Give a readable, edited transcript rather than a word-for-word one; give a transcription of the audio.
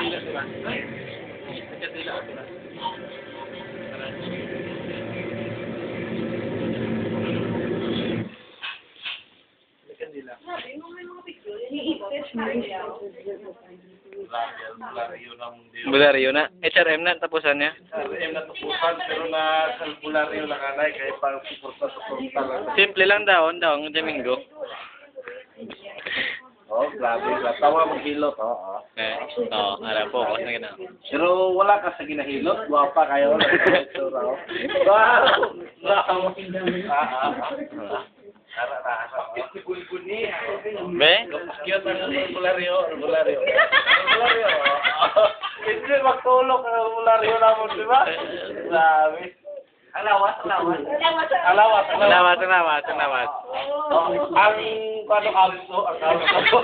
Nagkadila sila. Nagkadila sila. Nagkadila. Bularyo na mundi. Bularyo na. HRM na, tapusan niya. RM na tupusan, pero na sa bularyo na kanay, kaya pang suporta lang. Simple lang daw, ang Domingo. Oh, grabe. Tawa mong hilot, oo. Alam po, kasi na gano'n. Pero wala ka sa ginahilot, guwapa kayo. Wow! Wow! Be? Cute ang bularyo. Bularyo. Hindi magtulog ang bularyo naman, di ba? Grabe. Alawat. Ang paano kabso? Ang kabso.